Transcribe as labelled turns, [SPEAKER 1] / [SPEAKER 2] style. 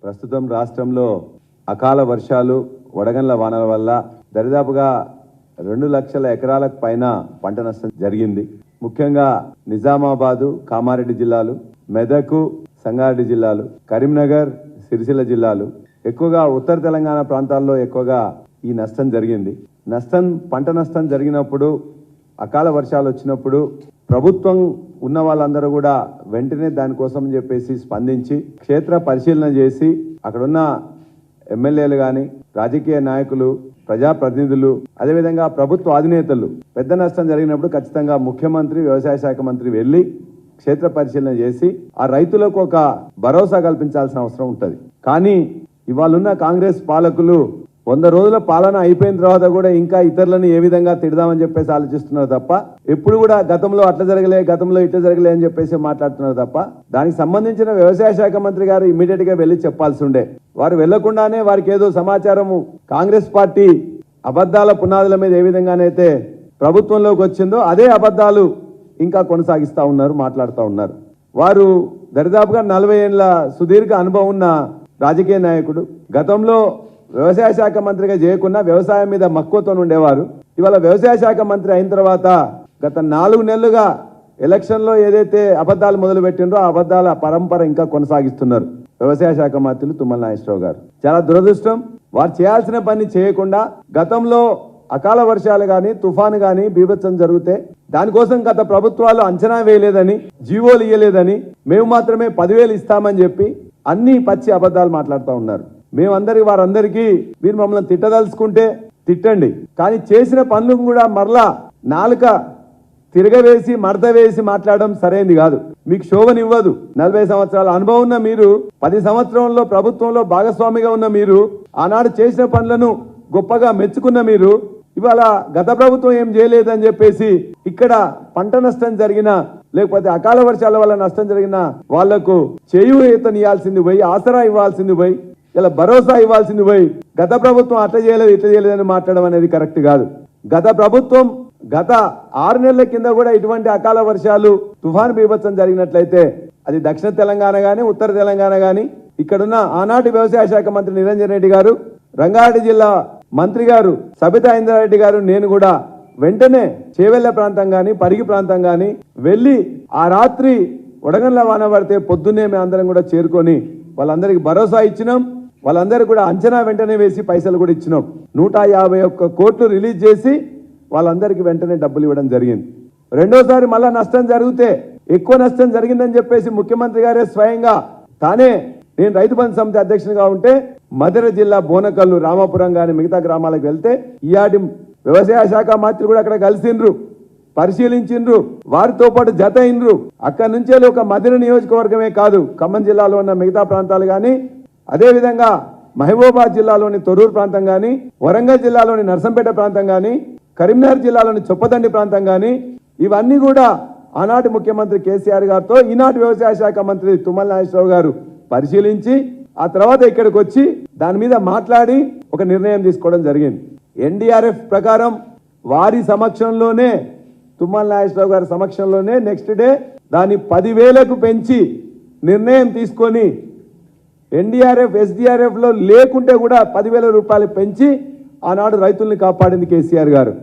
[SPEAKER 1] ప్రస్తుతం రాష్ట్రంలో అకాల వర్షాలు వడగండ్ల వానల వల్ల దరిదాపుగా 2 లక్షల ఎకరాలకు పైన పంట నష్టం జరిగింది. ముఖ్యంగా నిజామాబాదు, కామారెడ్డి జిల్లాలు, మెదకు, సంగారెడ్డి జిల్లాలు, కరీంనగర్, సిరిసిల్ల జిల్లాలు, ఎక్కువగా ఉత్తర తెలంగాణ ప్రాంతాల్లో ఎక్కువగా ఈ నష్టం జరిగింది. పంట నష్టం జరిగినప్పుడు, అకాల వర్షాలు వచ్చినప్పుడు ప్రభుత్వం ఉన్న వాళ్ళందరూ కూడా వెంటనే దానికోసం చెప్పేసి స్పందించి క్షేత్ర పరిశీలన చేసి అక్కడున్న ఎమ్మెల్యేలు కానీ, రాజకీయ నాయకులు, ప్రజాప్రతినిధులు, అదేవిధంగా ప్రభుత్వ అధినేతలు పెద్ద నష్టం జరిగినప్పుడు ఖచ్చితంగా ముఖ్యమంత్రి, వ్యవసాయ శాఖ మంత్రి వెళ్లి క్షేత్ర పరిశీలన చేసి ఆ రైతులకు ఒక భరోసా కల్పించాల్సిన అవసరం ఉంటుంది. కానీ ఇవాళున్న కాంగ్రెస్ పాలకులు 100 రోజుల పాలన అయిపోయిన తర్వాత కూడా ఇంకా ఇతరులను ఏ విధంగా తిడదామని చెప్పేసి ఆలోచిస్తున్నారు తప్ప, ఎప్పుడు కూడా గతంలో అట్లా జరగలే, గతంలో ఇట్లా జరగలే అని చెప్పేసి మాట్లాడుతున్నారు తప్ప, దానికి సంబంధించిన వ్యవసాయ శాఖ మంత్రి గారు ఇమీడియట్ గా వెళ్లి చెప్పాల్సి ఉండే. వారు వెళ్లకుండానే వారికి ఏదో సమాచారము కాంగ్రెస్ పార్టీ అబద్ధాల పునాదుల మీద ఏ విధంగానైతే ప్రభుత్వంలోకి వచ్చిందో అదే అబద్ధాలు ఇంకా కొనసాగిస్తా ఉన్నారు, మాట్లాడుతూ ఉన్నారు. వారు దరిదాపుగా 40 ఏళ్ల సుదీర్ఘ అనుభవం ఉన్న రాజకీయ నాయకుడు. గతంలో వ్యవసాయ శాఖ మంత్రిగా చేయకుండా వ్యవసాయం మీద మక్కువతో ఉండేవారు. ఇవాళ వ్యవసాయ శాఖ మంత్రి అయిన తర్వాత గత 4 నెలలుగా ఎలక్షన్లో ఏదైతే అబద్ధాలు మొదలు పెట్టినరో ఆ అబద్ధాల పరంపర ఇంకా కొనసాగిస్తున్నారు వ్యవసాయ శాఖ మంత్రులు తుమ్మల నాగేశ్వరరావు గారు. చాలా దురదృష్టం. వారు చేయాల్సిన పని చేయకుండా గతంలో అకాల వర్షాలు కానీ, తుఫాను కానీ బీభత్సం జరిగితే దానికోసం గత ప్రభుత్వాలు అంచనా వేయలేదని, జీవోలు ఇయ్యలేదని, మేము మాత్రమే 10,000 ఇస్తామని చెప్పి అన్ని పచ్చి అబద్ధాలు మాట్లాడుతూ ఉన్నారు. వారందరికీ మీరు మమ్మల్ని తిట్టదలుచుకుంటే తిట్టండి, కానీ చేసిన పనులను కూడా మరలా నాలుక తిరగవేసి మడత వేసి మాట్లాడడం సరైనది కాదు. మీకు శోభనివ్వదు. 40 సంవత్సరాల అనుభవం ఉన్న మీరు, 10 సంవత్సరంలో ప్రభుత్వంలో భాగస్వామిగా ఉన్న మీరు, ఆనాడు చేసిన పనులను గొప్పగా మెచ్చుకున్న మీరు, ఇవాళ గత ప్రభుత్వం ఏం చేయలేదని చెప్పేసి ఇక్కడ పంట నష్టం జరిగిన, లేకపోతే అకాల వర్షాల వల్ల నష్టం జరిగిన వాళ్లకు చేయూతనియాల్సింది పోయి, ఆసరా ఇవ్వాల్సింది పోయి, ఇలా భరోసా ఇవ్వాల్సింది పోయి గత ప్రభుత్వం అట్లా చేయలేదు, ఇట్లా చేయలేదని మాట్లాడడం అనేది కరెక్ట్ కాదు. గత ప్రభుత్వం గత 6 నెలల కింద కూడా ఇటువంటి అకాల వర్షాలు, తుఫాను బీభత్సం జరిగినట్లయితే అది దక్షిణ తెలంగాణ గానీ, ఉత్తర తెలంగాణ గానీ, ఇక్కడున్న ఆనాటి వ్యవసాయ శాఖ మంత్రి నిరంజన్ రెడ్డి గారు, రంగారెడ్డి జిల్లా మంత్రి గారు సబితా ఇంద్రారెడ్డి గారు, నేను కూడా వెంటనే చేవెళ్ల ప్రాంతం గానీ, పరిగి ప్రాంతం గానీ వెళ్లి ఆ రాత్రి వడగండ్ల వాన పడితే పొద్దున్నే మేము అందరం కూడా చేరుకొని వాళ్ళందరికీ భరోసా ఇచ్చినాం. వాళ్ళందరూ కూడా అంచనా వెంటనే వేసి పైసలు కూడా ఇచ్చినాం. 151 కోట్లు రిలీజ్ చేసి వాళ్ళందరికీ వెంటనే డబ్బులు ఇవ్వడం జరిగింది. రెండోసారి మళ్ళా నష్టం జరిగితే, ఎక్కువ నష్టం జరిగిందని చెప్పేసి ముఖ్యమంత్రి గారే స్వయంగా తానే, నేను రైతు బంధు సమితి అధ్యక్షునిగా ఉంటే మధుర జిల్లా బోనకల్లు, రామాపురం గాని మిగతా గ్రామాలకు వెళ్తే ఈయాటి వ్యవసాయ శాఖ మంత్రి కూడా అక్కడ కలిసిండ్రు, పరిశీలించిండ్రు, వారితో పాటు జత అయినరు. అక్కడి నుంచే ఒక మధుర నియోజకవర్గమే కాదు, ఖమ్మం జిల్లాలో ఉన్న మిగతా ప్రాంతాలు కానీ, అదేవిధంగా మహబూబాబాద్ జిల్లాలోని తొర్రూరు ప్రాంతం కానీ, వరంగల్ జిల్లాలోని నర్సంపేట ప్రాంతం కానీ, కరీంనగర్ జిల్లాలోని చొప్పదండి ప్రాంతం కానీ, ఇవన్నీ కూడా ఆనాటి ముఖ్యమంత్రి కేసీఆర్ గారితో ఈనాటి వ్యవసాయ శాఖ మంత్రి తుమ్మల నాగేశ్వరరావు గారు పరిశీలించి ఆ తర్వాత ఇక్కడికి వచ్చి దాని మీద మాట్లాడి ఒక నిర్ణయం తీసుకోవడం జరిగింది. ఎన్డీఆర్ఎఫ్ ప్రకారం వారి సమక్షంలోనే, తుమ్మల నాగేశ్వరరావు గారి సమక్షంలోనే నెక్స్ట్ డే దాన్ని 10,000కు పెంచి నిర్ణయం తీసుకొని, ఎన్డీఆర్ఎఫ్ ఎస్డీఆర్ఎఫ్ లో లేకుంటే కూడా 10,000 రూపాయలు పెంచి ఆనాడు రైతుల్ని కాపాడింది కేసీఆర్ గారు.